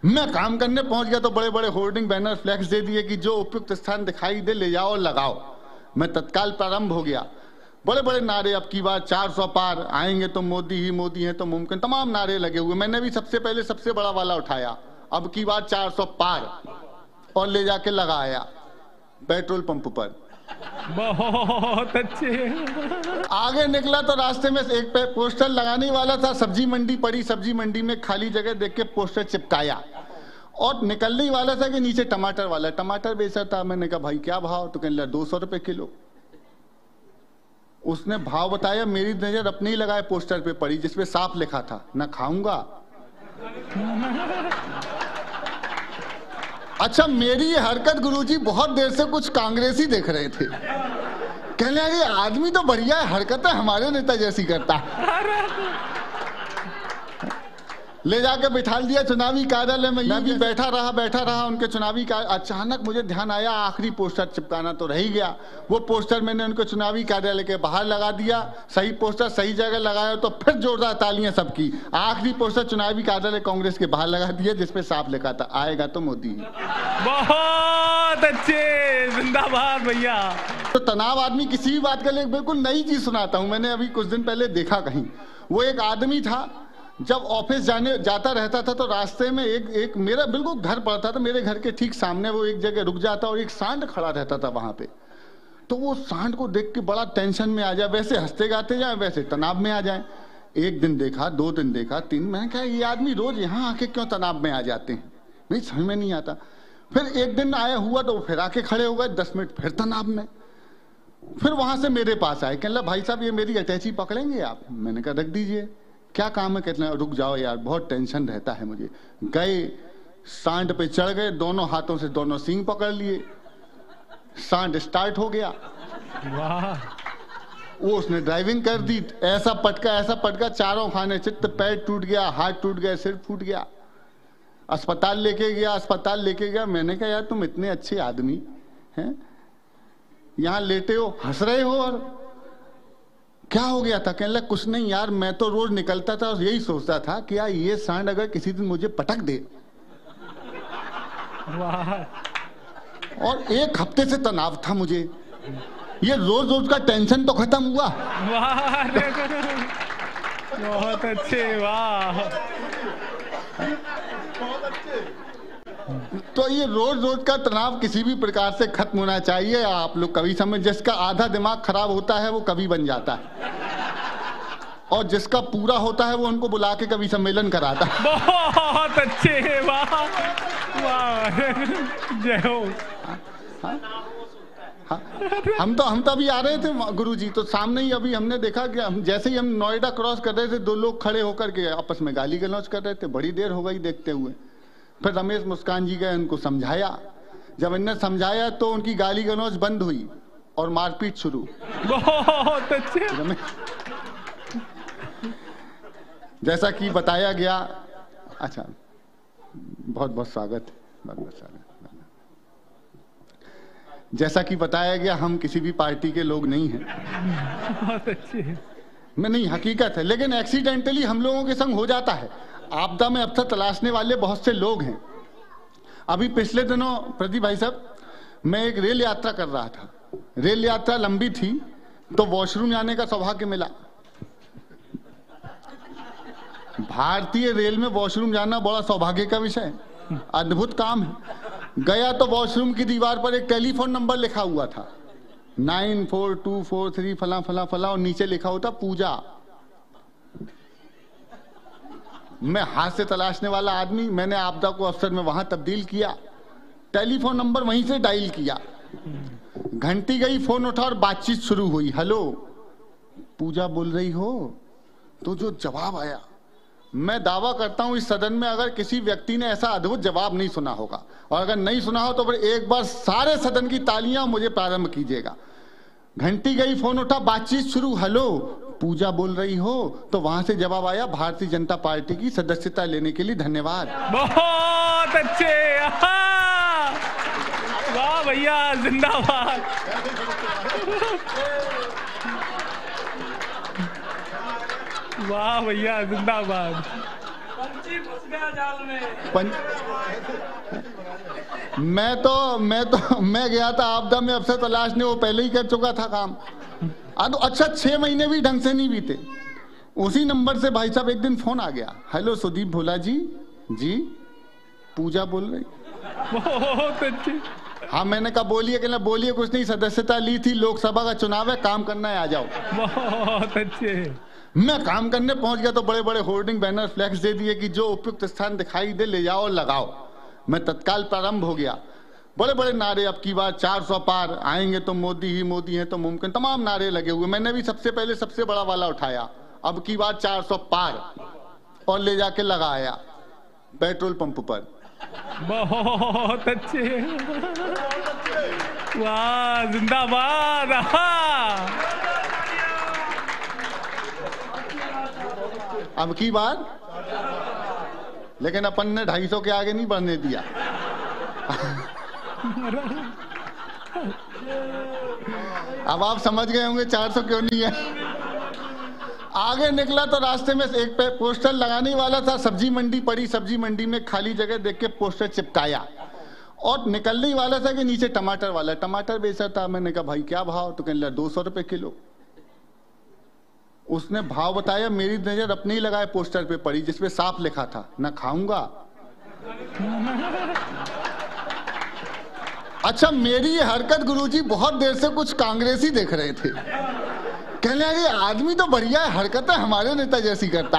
मैं काम करने पहुंच गया तो बड़े बड़े होर्डिंग बैनर फ्लैक्स दे दिए कि जो उपयुक्त स्थान दिखाई दे ले जाओ और लगाओ। मैं तत्काल प्रारंभ हो गया। बड़े बड़े नारे, अब की बार 400 पार, आएंगे तो मोदी ही मोदी है तो मुमकिन, तमाम नारे लगे हुए। मैंने भी सबसे पहले सबसे बड़ा वाला उठाया, अब की बार 400 पार, और ले जाके लगाया पेट्रोल पंप पर। बहुत अच्छे। आगे निकला तो रास्ते में एक पोस्टर लगाने वाला था, सब्जी मंडी पड़ी, सब्जी मंडी में खाली जगह देख के पोस्टर चिपकाया, और निकलने ही वाला था कि नीचे टमाटर वाला टमाटर बेचा था। मैंने कहा भाई क्या भाव? तो कहने लगा 200 रुपए किलो। उसने भाव बताया, मेरी नजर अपने ही लगाए पोस्टर पे पड़ी जिसपे साफ लिखा था, ना खाऊंगा। अच्छा, मेरी ये हरकत गुरुजी बहुत देर से कुछ कांग्रेसी देख रहे थे, कहने लगे आदमी तो बढ़िया है, हरकतें हमारे नेता जैसी करता है। ले जाके बिठा दिया चुनावी कार्यालय में। मैं भी बैठा रहा उनके चुनावी कार्यालय। अचानक मुझे ध्यान आया आखिरी पोस्टर चिपकाना तो रह ही गया। वो पोस्टर मैंने उनके चुनावी कार्यालय के बाहर लगा दिया। सही पोस्टर सही जगह लगाया तो फिर जोरदार तालियां सबकी। आखिरी पोस्टर चुनावी कार्यालय कांग्रेस के बाहर लगा दिया जिसपे साफ लिखा था, आएगा तो मोदी। बहुत अच्छे, जिंदाबाद भैया। तो तनाव आदमी किसी भी बात के लिए बिल्कुल नई चीज सुनाता हूं। मैंने अभी कुछ दिन पहले देखा कहीं, वो एक आदमी था, जब ऑफिस जाता रहता था तो रास्ते में एक मेरा बिल्कुल घर पड़ता था, मेरे घर के ठीक सामने वो एक जगह रुक जाता और एक सांड खड़ा रहता था वहां पे। तो वो सांड को देख के बड़ा टेंशन में आ जाए, वैसे हंसते गाते जाए, वैसे तनाव में आ जाए। एक दिन देखा, 2 दिन देखा, 3, मैंने कहा ये आदमी रोज यहाँ आके क्यों तनाव में आ जाते हैं, नहीं समझ में नहीं आता। फिर एक दिन आया हुआ तो फिर आके खड़े हो गए, 10 मिनट फिर तनाव में। फिर वहां से मेरे पास आए, कहने लगा भाई साहब ये मेरी अटैची पकड़ेंगे आप? मैंने कहा रख दीजिए। क्या काम है? कहते हैं रुक जाओ यार, बहुत टेंशन रहता है मुझे। गए, सांड पे चढ़ गए, दोनों हाथों से दोनों सींग पकड़ लिए, सांड स्टार्ट हो गया। वाह। वो उसने ड्राइविंग कर दी, ऐसा पटका, चारों खाने चित्त, पैर टूट गया, हाथ टूट गया, सिर फूट गया। अस्पताल लेके गया। मैंने कहा यार तुम इतने अच्छे आदमी हैं, यहां लेटे हो, हंस रहे हो, और क्या हो गया था? कहने लगा कुछ नहीं यार, मैं तो रोज निकलता था और यही सोचता था कि यार ये सांड अगर किसी दिन मुझे पटक दे। वाह। और 1 हफ्ते से तनाव था मुझे, ये रोज रोज का टेंशन तो खत्म हुआ। वाह, बहुत अच्छे, वाह। तो ये रोज रोज का तनाव किसी भी प्रकार से खत्म होना चाहिए। आप लोग कभी समझ, जिसका आधा दिमाग खराब होता है वो कभी बन जाता है, और जिसका पूरा होता है वो उनको बुला के कभी सम्मेलन कराता है। बहुत अच्छे, वाह वाह, जय हो। हम तो अभी आ रहे थे गुरुजी, तो सामने ही अभी हमने देखा कि जैसे ही हम नोएडा क्रॉस कर रहे थे, 2 लोग खड़े होकर के आपस में गाली गलौज कर रहे थे। बड़ी देर हो गई देखते हुए। फिर रमेश मुस्कान जी गए, उनको समझाया। जब इन्हें समझाया तो उनकी गाली गलौज बंद हुई और मारपीट शुरू। बहुत अच्छे। जैसा कि बताया गया, अच्छा बहुत बहुत स्वागत, बहुत स्वागत। जैसा कि बताया गया, हम किसी भी पार्टी के लोग नहीं हैं। बहुत अच्छे। मैं नहीं, हकीकत है, लेकिन एक्सीडेंटली हम लोगों के संग हो जाता है। आपदा में अवसर तलाशने वाले बहुत से लोग हैं। अभी पिछले दिनों प्रदीप भाई साहब, मैं एक रेल यात्रा कर रहा था। रेल यात्रा लंबी थी तो वॉशरूम जाने का सौभाग्य मिला। भारतीय रेल में वॉशरूम जाना बड़ा सौभाग्य का विषय, अद्भुत काम है। गया तो वॉशरूम की दीवार पर एक टेलीफोन नंबर लिखा हुआ था, 94243 फला फला फला, और नीचे लिखा होता पूजा। मैं हाथ से तलाशने वाला आदमी, मैंने आपदा को अवसर में वहां तब्दील किया, टेलीफोन नंबर वहीं से डायल किया। घंटी गई, फोन उठा और बातचीत शुरू हुई। हेलो, पूजा बोल रही हो? तो जो जवाब आया, मैं दावा करता हूं इस सदन में अगर किसी व्यक्ति ने ऐसा अद्भुत जवाब नहीं सुना होगा, और अगर नहीं सुना हो तो फिर एक बार सारे सदन की तालियां मुझे प्रारंभ कीजिएगा। घंटी गई, फोन उठा, बातचीत शुरू। हेलो, पूजा बोल रही हो? तो वहां से जवाब आया, भारतीय जनता पार्टी की सदस्यता लेने के लिए धन्यवाद। बहुत अच्छे, वाह भैया, जिंदाबाद। वाह भैया, जिंदाबाद। पंछी फंस गया जाल में। मैं गया था आपदा में, अफसर तलाश ने, वो पहले ही कर चुका था काम। तो अच्छा 6 महीने भी ढंग से नहीं बीते। उसी नंबर से भाई साहब एक दिन फोन आ गया, हेलो सुदीप भोला जी, पूजा बोल रही। बहुत अच्छे। हाँ, मैंने कहा बोलिए। कहना बोलिए कुछ नहीं, सदस्यता ली थी, लोकसभा का चुनाव है, काम करना है, आ जाओ। बहुत अच्छे। मैं काम करने पहुंच गया तो बड़े बड़े होर्डिंग बैनर फ्लैक्स दे दिए कि जो उपयुक्त स्थान दिखाई दे ले जाओ और लगाओ। मैं तत्काल प्रारंभ हो गया। बड़े बड़े नारे, अब की बार 400 पार, आएंगे तो मोदी ही मोदी है तो मुमकिन, तमाम नारे लगे हुए। मैंने भी सबसे पहले सबसे बड़ा वाला उठाया, अब की बार 400 पार, और ले जाके लगाया पेट्रोल पंप पर। बहुत अच्छे। वाह, जिंदाबाद। अब की बार लेकिन अपन ने 250 के आगे नहीं बढ़ने दिया। अब आप समझ गए होंगे 400 क्यों नहीं है। आगे निकला तो रास्ते में एक पोस्टर लगाने वाला था, सब्जी मंडी पड़ी, सब्जी मंडी में खाली जगह देख के पोस्टर चिपकाया, और निकलने ही वाला था कि नीचे टमाटर वाला, टमाटर बेचा था। मैंने कहा भाई क्या भाव? तो कहने लगा 200 रुपए किलो। उसने भाव बताया, मेरी नजर अपने ही लगाए पोस्टर पे पड़ी जिसपे साफ लिखा था, ना खाऊंगा। अच्छा, मेरी ये हरकत गुरुजी बहुत देर से कुछ कांग्रेसी देख रहे थे, कहने लगे आदमी तो बढ़िया है, हरकतें हमारे नेता जैसी करता।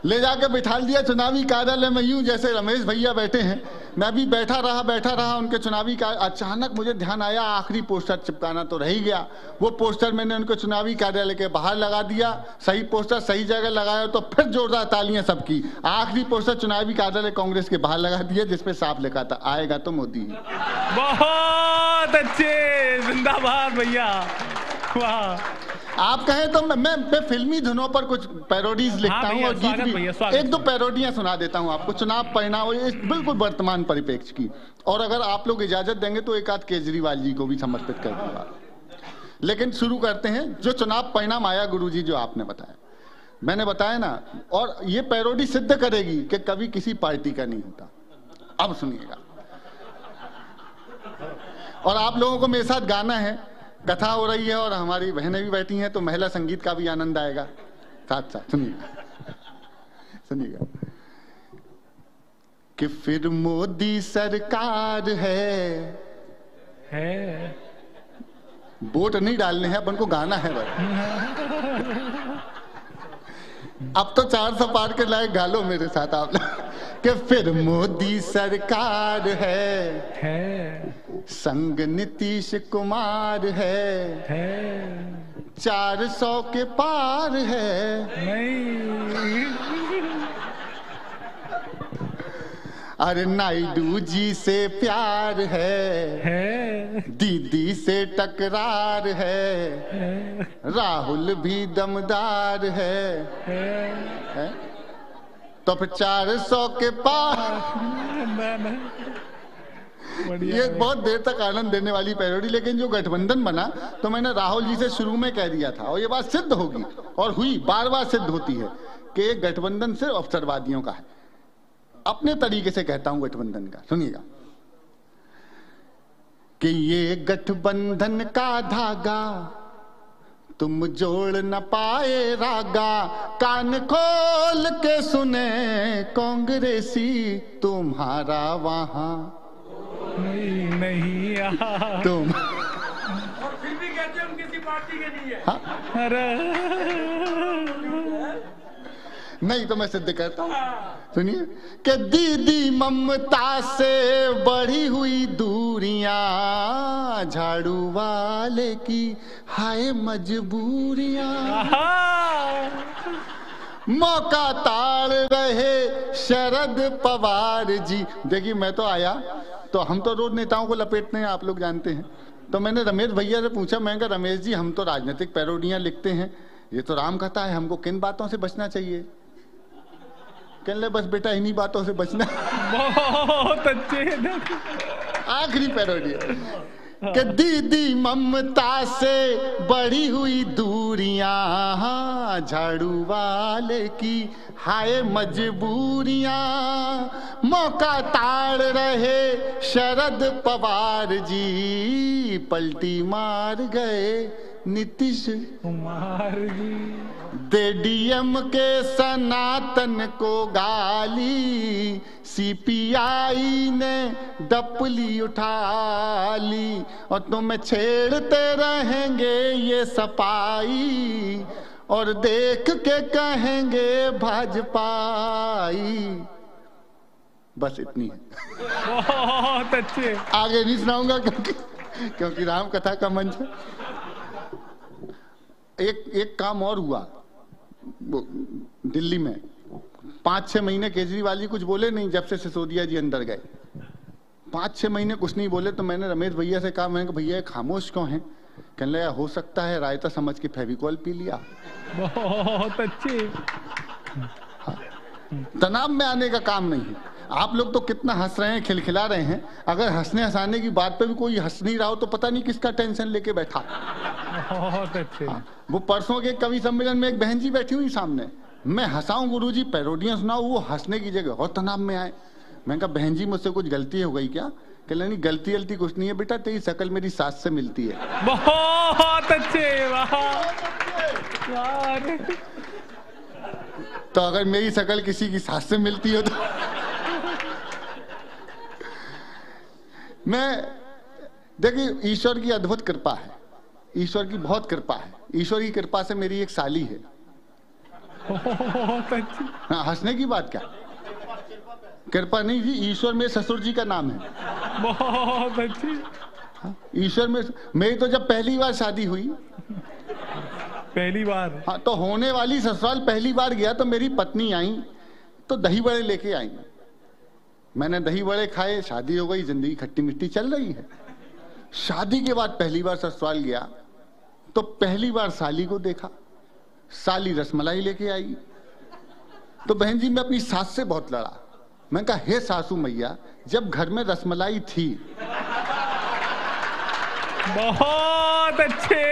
ले जाके बिठा दिया चुनावी कार्यालय में, यूं जैसे रमेश भैया बैठे हैं। मैं भी बैठा रहा उनके चुनावी का। अचानक मुझे ध्यान आया, आखिरी पोस्टर चिपकाना तो रह ही गया। वो पोस्टर मैंने उनके चुनावी कार्यालय के बाहर लगा दिया। सही पोस्टर सही जगह लगाया तो फिर जोरदार तालियां सबकी। आखिरी पोस्टर चुनावी कार्यालय कांग्रेस के बाहर लगा दिया जिसपे साफ लिखा था, आएगा तो मोदी। बहुत अच्छे, जिंदाबाद भैया। वाह। आप कहें तो मैं फिल्मी धुनों पर कुछ पैरोडीज लिखता हूं, और गीत भी। एक दो पैरोडियां सुना देता हूं आपको, चुनाव परिणाम बिल्कुल वर्तमान परिप्रेक्ष्य की। और अगर आप लोग इजाजत देंगे तो एक आध केजरीवाल जी को भी समर्पित कर दूंगा। लेकिन शुरू करते हैं। जो चुनाव परिणाम आया गुरुजी, जो आपने बताया, मैंने बताया ना, और ये पैरोडी सिद्ध करेगी कि कभी किसी पार्टी का नहीं होता। अब सुनिएगा, और आप लोगों को मेरे साथ गाना है, कथा हो रही है और हमारी बहनें भी बैठी हैं, तो महिला संगीत का भी आनंद आएगा साथ साथ। सुनिएगा कि फिर मोदी सरकार है। वोट नहीं डालने हैं, अपन को गाना है भाई। अब तो 400 पार के लायक गालो मेरे साथ आप कि फिर मोदी सरकार है, संग नीतीश कुमार है, 400 के पार है। नहीं। अरे नायडू जी से प्यार है, दीदी से टकरार है, राहुल भी दमदार है। तो फिर 400 के पार। ये बहुत देर तक आनंद देने वाली पैरोडी, लेकिन जो गठबंधन बना तो मैंने राहुल जी से शुरू में कह दिया था, और ये बात सिद्ध होगी और हुई, बार बार सिद्ध होती है कि एक गठबंधन सिर्फ अवसरवादियों का है। अपने तरीके से कहता हूं गठबंधन का, सुनिएगा कि ये गठबंधन का धागा तुम जोड़ न पाए रागा, कान खोल के सुने कांग्रेसी तुम्हारा वहां नहीं तुम। और फिर भी कहते हम किसी पार्टी के नहीं है। हाँ? अरे नहीं तो मैं सिद्ध करता हूं, सुनिए कि दीदी ममता से बढ़ी हुई दूरियां, झाड़ू वाले की हाय मजबूरियां, मौका ताड़ रहे शरद पवार जी। देखिए मैं तो आया तो हम तो रोज नेताओं को लपेटते हैं, आप लोग जानते हैं। तो मैंने रमेश भैया से पूछा, मैं कहा रमेश जी हम तो राजनीतिक पैरोडियां लिखते हैं, ये तो राम कथा है, हमको किन बातों से बचना चाहिए? कहने लगे बस बेटा इन्हीं बातों से बचना। बहुत अच्छे। आखिरी पैरोडी कि दीदी ममता से बढ़ी हुई दूर मजबूरियां, झाड़ू वाले की हाय मजबूरियां, मौका ताड़ रहे शरद पवार जी, पलटी मार गए नीतीश कुमार जी। दे डीएम के सनातन को गाली, सीपीआई ने डपली उठा ली, और तुम्हें छेड़ते रहेंगे ये सपाई, और देख के कहेंगे भाजपाई। बस इतनी है, बहुत अच्छे। आगे नहीं सुनाऊंगा क्योंकि राम कथा का मंच है। एक काम और हुआ दिल्ली में, 5-6 महीने केजरीवाल जी कुछ बोले नहीं जब से सिसोदिया जी अंदर गए। 5-6 महीने कुछ नहीं बोले, तो मैंने रमेश भैया से कहा, मैंने कहा भैया खामोश क्यों हैं? कहने लगा हो सकता है रायता समझ के फेविकॉल पी लिया। बहुत अच्छे। तनाव में आने का काम नहीं है। आप लोग तो कितना हंस रहे हैं, खिलखिला रहे हैं, अगर हंसने हंसाने की बात पे भी कोई हंस नहीं रहा हो तो पता नहीं किसका टेंशन लेके बैठा। बहुत अच्छे। वो परसों के कवि सम्मेलन में एक बहन जी बैठी हुई सामने, मैं हंसाऊं गुरुजी, पैरोडियां सुनाऊं, वो हंसने की जगह और तनाव में आए। मैंने कहा बहन जी मुझसे कुछ गलती हो गई क्या? कहने नहीं गलती कुछ नहीं है बेटा, तेरी शकल मेरी सास से मिलती है। बहुत अच्छे। वाह। तो अगर मेरी शकल किसी की सास से मिलती हो तो मैं देखिए, ईश्वर की अद्भुत कृपा है, ईश्वर की बहुत कृपा है। ईश्वर की कृपा से मेरी एक साली है। बहुत अच्छी। हाँ, हंसने की बात क्या, कृपा नहीं जी, ईश्वर में ससुर जी का नाम है। बहुत अच्छी। ईश्वर में मेरी तो जब पहली बार शादी हुई, पहली बार, हाँ, तो होने वाली ससुराल पहली बार गया तो मेरी पत्नी आई तो दही बड़े लेके आई। मैंने दही बड़े खाए, शादी हो गई, जिंदगी खट्टी मिट्टी चल रही है। शादी के बाद पहली बार ससुराल गया तो पहली बार साली को देखा, साली रसमलाई लेके आई। तो बहन जी मैं अपनी सास से बहुत लड़ा। मैंने कहा हे सासू मैया, जब घर में रसमलाई थी। बहुत अच्छे।